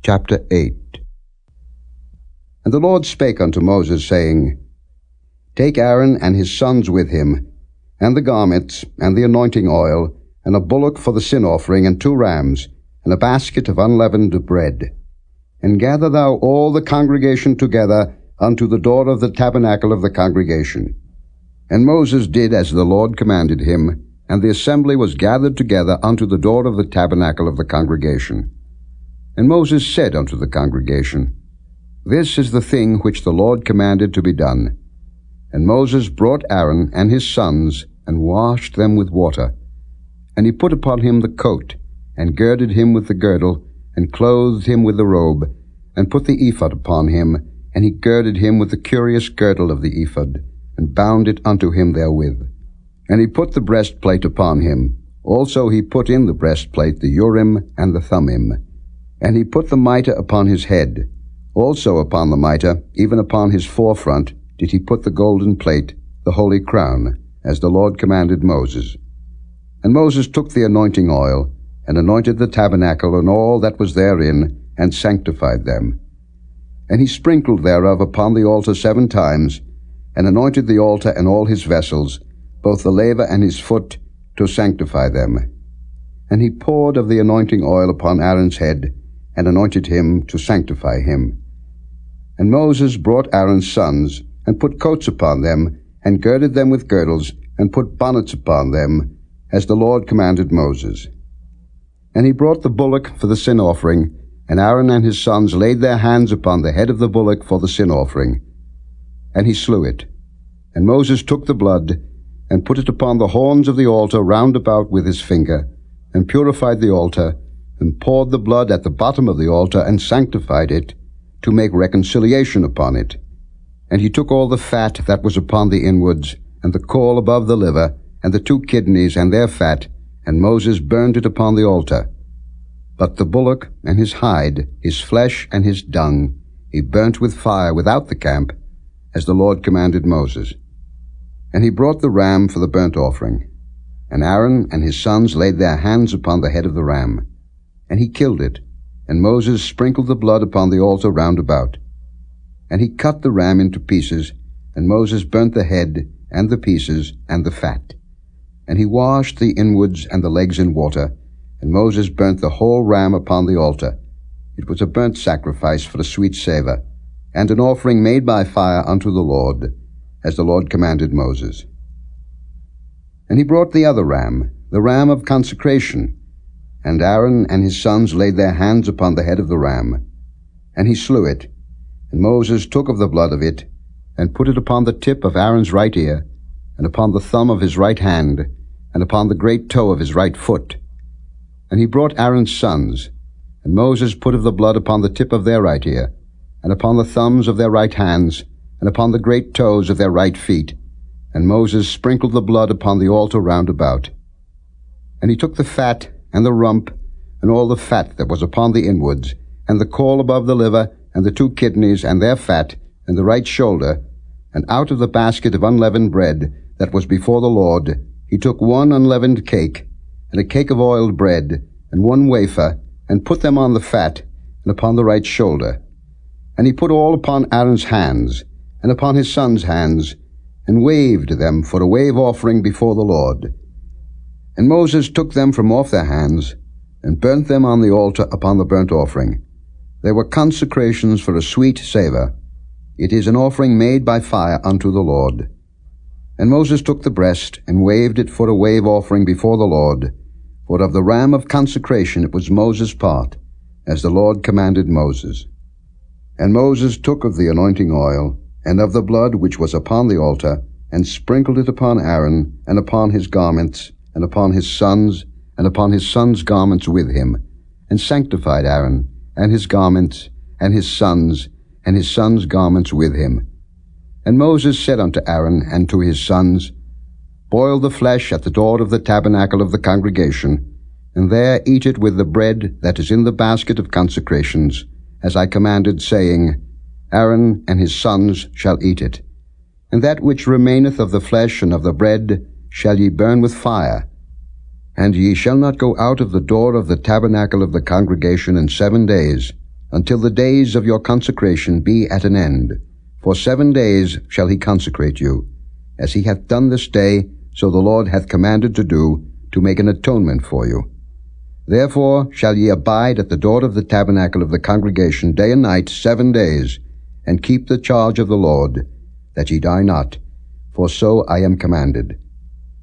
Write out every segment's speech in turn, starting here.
Chapter 8. And the Lord spake unto Moses, saying, Take Aaron and his sons with him, and the garments, and the anointing oil, and a bullock for the sin offering, and 2 rams, and a basket of unleavened bread. And gather thou all the congregation together unto the door of the tabernacle of the congregation. And Moses did as the Lord commanded him, and the assembly was gathered together unto the door of the tabernacle of the congregation. And Moses said unto the congregation, This is the thing which the Lord commanded to be done. And Moses brought Aaron and his sons, and washed them with water. And he put upon him the coat, and girded him with the girdle, and clothed him with the robe, and put the ephod upon him, and he girded him with the curious girdle of the ephod, and bound it unto him therewith. And he put the breastplate upon him. Also he put in the breastplate the Urim and the Thummim. And he put the mitre upon his head. Also upon the mitre, even upon his forefront, did he put the golden plate, the holy crown, as the Lord commanded Moses. And Moses took the anointing oil, and anointed the tabernacle and all that was therein, and sanctified them. And he sprinkled thereof upon the altar 7 times, and anointed the altar and all his vessels, both the laver and his foot, to sanctify them. And he poured of the anointing oil upon Aaron's head, and anointed him to sanctify him. And Moses brought Aaron's sons, and put coats upon them, and girded them with girdles, and put bonnets upon them, as the Lord commanded Moses. And he brought the bullock for the sin offering, and Aaron and his sons laid their hands upon the head of the bullock for the sin offering. And he slew it. And Moses took the blood, and put it upon the horns of the altar round about with his finger, and purified the altar, and poured the blood at the bottom of the altar, and sanctified it, to make reconciliation upon it. And he took all the fat that was upon the inwards, and the caul above the liver, and the 2 kidneys and their fat, and Moses burned it upon the altar. But the bullock and his hide, his flesh and his dung, he burnt with fire without the camp, as the Lord commanded Moses. And he brought the ram for the burnt offering. And Aaron and his sons laid their hands upon the head of the ram. And he killed it, and Moses sprinkled the blood upon the altar round about. And he cut the ram into pieces, and Moses burnt the head, and the pieces, and the fat. And he washed the inwards and the legs in water, and Moses burnt the whole ram upon the altar. It was a burnt sacrifice for a sweet savour, and an offering made by fire unto the Lord, as the Lord commanded Moses. And he brought the other ram, the ram of consecration, and Aaron and his sons laid their hands upon the head of the ram. And he slew it, and Moses took of the blood of it, and put it upon the tip of Aaron's right ear, and upon the thumb of his right hand, and upon the great toe of his right foot. And he brought Aaron's sons, and Moses put of the blood upon the tip of their right ear, and upon the thumbs of their right hands, and upon the great toes of their right feet. And Moses sprinkled the blood upon the altar round about. And he took the fat, and the rump, and all the fat that was upon the inwards, and the caul above the liver, and the 2 kidneys, and their fat, and the right shoulder, and out of the basket of unleavened bread that was before the Lord, he took 1 unleavened cake, and a cake of oiled bread, and 1 wafer, and put them on the fat, and upon the right shoulder. And he put all upon Aaron's hands, and upon his sons' hands, and waved them for a wave offering before the Lord. And Moses took them from off their hands, and burnt them on the altar upon the burnt offering. They were consecrations for a sweet savour. It is an offering made by fire unto the Lord. And Moses took the breast, and waved it for a wave offering before the Lord. For of the ram of consecration it was Moses' part, as the Lord commanded Moses. And Moses took of the anointing oil, and of the blood which was upon the altar, and sprinkled it upon Aaron, and upon his garments, and upon his sons, and upon his sons' garments with him, and sanctified Aaron, and his garments, and his sons' garments with him. And Moses said unto Aaron and to his sons, Boil the flesh at the door of the tabernacle of the congregation, and there eat it with the bread that is in the basket of consecrations, as I commanded, saying, Aaron and his sons shall eat it. And that which remaineth of the flesh and of the bread shall ye burn with fire. And ye shall not go out of the door of the tabernacle of the congregation in 7 days, until the days of your consecration be at an end. For 7 days shall he consecrate you, as he hath done this day, so the Lord hath commanded to do, to make an atonement for you. Therefore shall ye abide at the door of the tabernacle of the congregation day and night 7 days, and keep the charge of the Lord, that ye die not, for so I am commanded.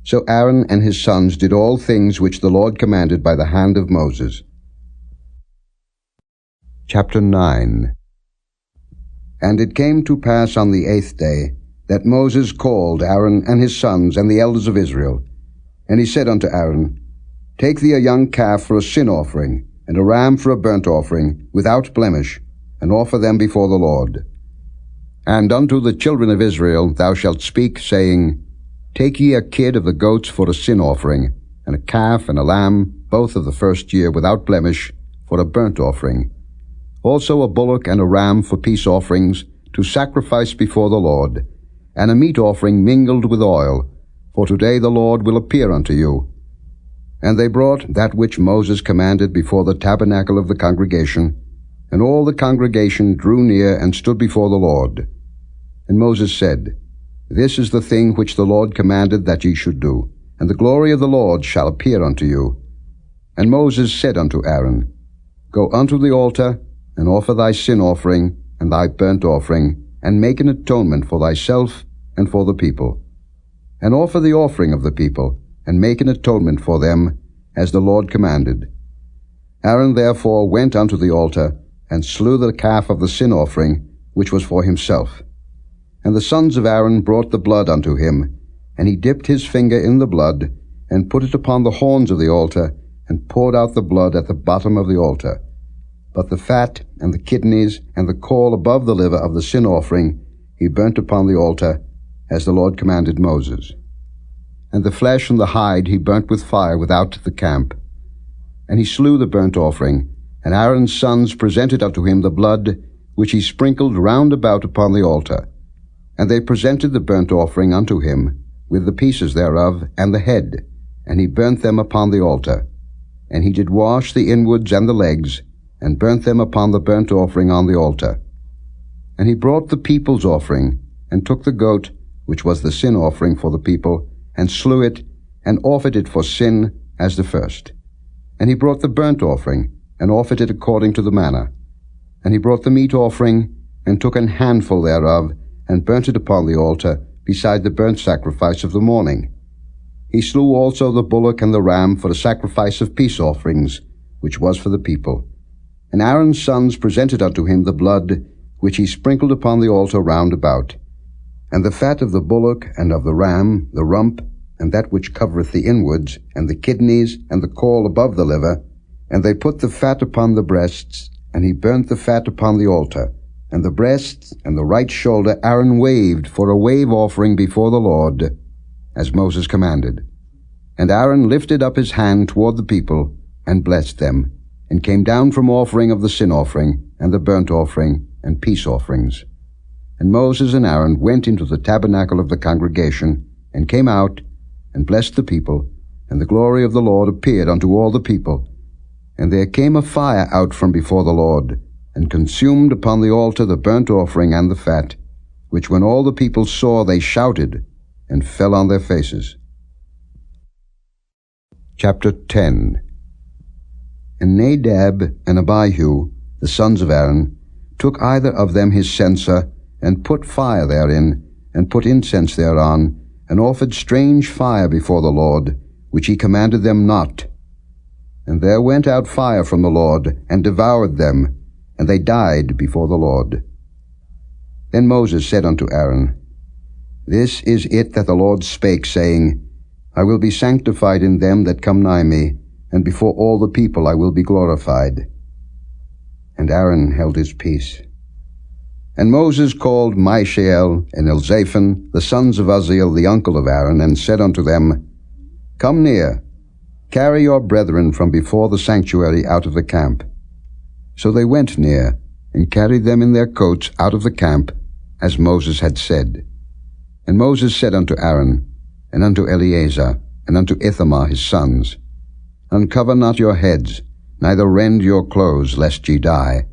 So Aaron and his sons did all things which the Lord commanded by the hand of Moses. Chapter 9. And it came to pass on the 8th day, that Moses called Aaron and his sons and the elders of Israel. And he said unto Aaron, Take thee a young calf for a sin offering, and a ram for a burnt offering, without blemish, and offer them before the Lord. And unto the children of Israel thou shalt speak, saying, Take ye a kid of the goats for a sin offering, and a calf and a lamb, both of the first year, without blemish, for a burnt offering. Also a bullock and a ram for peace offerings, to sacrifice before the Lord, and a meat offering mingled with oil, for today the Lord will appear unto you. And they brought that which Moses commanded before the tabernacle of the congregation, and all the congregation drew near and stood before the Lord. And Moses said, This is the thing which the Lord commanded that ye should do, and the glory of the Lord shall appear unto you. And Moses said unto Aaron, Go unto the altar, and offer thy sin offering, and thy burnt offering, and make an atonement for thyself and for the people. And offer the offering of the people, and make an atonement for them, as the Lord commanded. Aaron therefore went unto the altar, and slew the calf of the sin offering, which was for himself. And the sons of Aaron brought the blood unto him, and he dipped his finger in the blood, and put it upon the horns of the altar, and poured out the blood at the bottom of the altar. But the fat, and the kidneys, and the caul above the liver of the sin offering, he burnt upon the altar, as the Lord commanded Moses. And the flesh and the hide he burnt with fire without the camp. And he slew the burnt offering, and Aaron's sons presented unto him the blood, which he sprinkled round about upon the altar. And they presented the burnt offering unto him, with the pieces thereof, and the head, and he burnt them upon the altar. And he did wash the inwards and the legs, and burnt them upon the burnt offering on the altar. And he brought the people's offering, and took the goat, which was the sin offering for the people, and slew it, and offered it for sin as the first. And he brought the burnt offering, and offered it according to the manner. And he brought the meat offering, and took an handful thereof, and burnt it upon the altar, beside the burnt sacrifice of the morning. He slew also the bullock and the ram for a sacrifice of peace offerings, which was for the people. And Aaron's sons presented unto him the blood, which he sprinkled upon the altar round about. And the fat of the bullock and of the ram, the rump, and that which covereth the inwards, and the kidneys, and the caul above the liver. And they put the fat upon the breasts, and he burnt the fat upon the altar. And the breasts and the right shoulder Aaron waved for a wave offering before the Lord, as Moses commanded. And Aaron lifted up his hand toward the people, and blessed them, and came down from offering of the sin offering, and the burnt offering, and peace offerings. And Moses and Aaron went into the tabernacle of the congregation, and came out, and blessed the people, and the glory of the Lord appeared unto all the people. And there came a fire out from before the Lord, and consumed upon the altar the burnt offering and the fat, which when all the people saw they shouted, and fell on their faces. Chapter 10. And Nadab and Abihu, the sons of Aaron, took either of them his censer, and put fire therein, and put incense thereon, and offered strange fire before the Lord, which he commanded them not. And there went out fire from the Lord, and devoured them, and they died before the Lord. Then Moses said unto Aaron, This is it that the Lord spake, saying, I will be sanctified in them that come nigh me, and before all the people I will be glorified. And Aaron held his peace. And Moses called Mishael and Elzaphan, the sons of Uzziel, the uncle of Aaron, and said unto them, Come near, carry your brethren from before the sanctuary out of the camp. So they went near, and carried them in their coats out of the camp, as Moses had said. And Moses said unto Aaron, and unto Eleazar, and unto Ithamar his sons, Uncover not your heads, neither rend your clothes, lest ye die.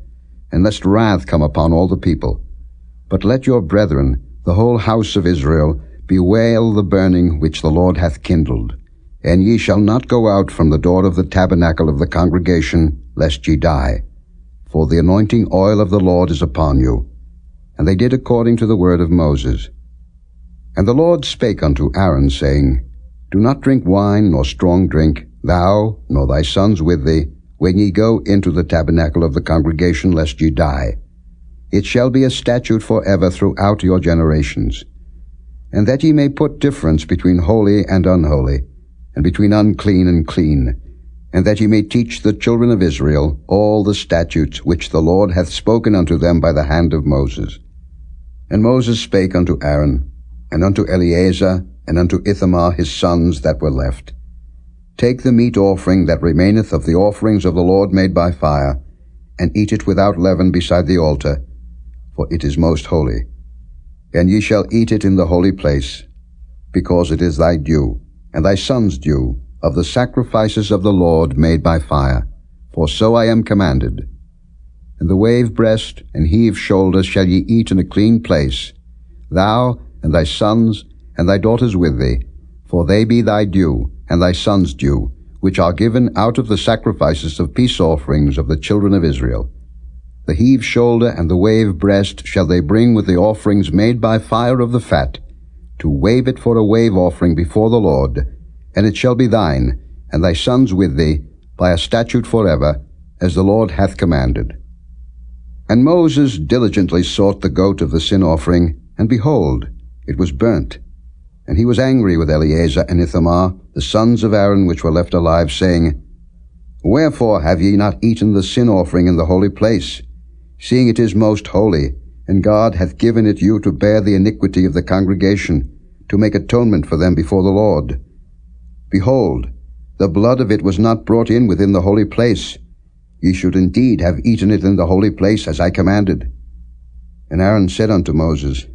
and lest wrath come upon all the people. But let your brethren, the whole house of Israel, bewail the burning which the Lord hath kindled. And ye shall not go out from the door of the tabernacle of the congregation, lest ye die. For the anointing oil of the Lord is upon you. And they did according to the word of Moses. And the Lord spake unto Aaron, saying, Do not drink wine nor strong drink, thou nor thy sons with thee, when ye go into the tabernacle of the congregation, lest ye die. It shall be a statute forever throughout your generations. And that ye may put difference between holy and unholy, and between unclean and clean, and that ye may teach the children of Israel all the statutes which the Lord hath spoken unto them by the hand of Moses. And Moses spake unto Aaron, and unto Eleazar, and unto Ithamar his sons that were left, Take the meat offering that remaineth of the offerings of the Lord made by fire, and eat it without leaven beside the altar, for it is most holy. And ye shall eat it in the holy place, because it is thy due, and thy son's due, of the sacrifices of the Lord made by fire, for so I am commanded. And the wave breast and heave shoulder shall ye eat in a clean place, thou and thy sons and thy daughters with thee, for they be thy due, and thy sons' due, which are given out of the sacrifices of peace offerings of the children of Israel. The heave shoulder and the wave breast shall they bring with the offerings made by fire of the fat, to wave it for a wave offering before the Lord, and it shall be thine, and thy sons with thee, by a statute forever, as the Lord hath commanded. And Moses diligently sought the goat of the sin offering, and behold, it was burnt. And he was angry with Eleazar and Ithamar, the sons of Aaron which were left alive, saying, Wherefore have ye not eaten the sin offering in the holy place, seeing it is most holy, and God hath given it you to bear the iniquity of the congregation, to make atonement for them before the Lord? Behold, the blood of it was not brought in within the holy place. Ye should indeed have eaten it in the holy place, as I commanded. And Aaron said unto Moses,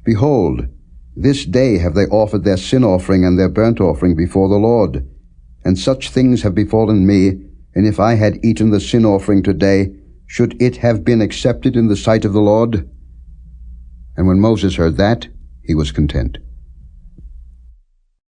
Behold, this day have they offered their sin offering and their burnt offering before the Lord, and such things have befallen me, and if I had eaten the sin offering today, should it have been accepted in the sight of the Lord? And when Moses heard that, he was content.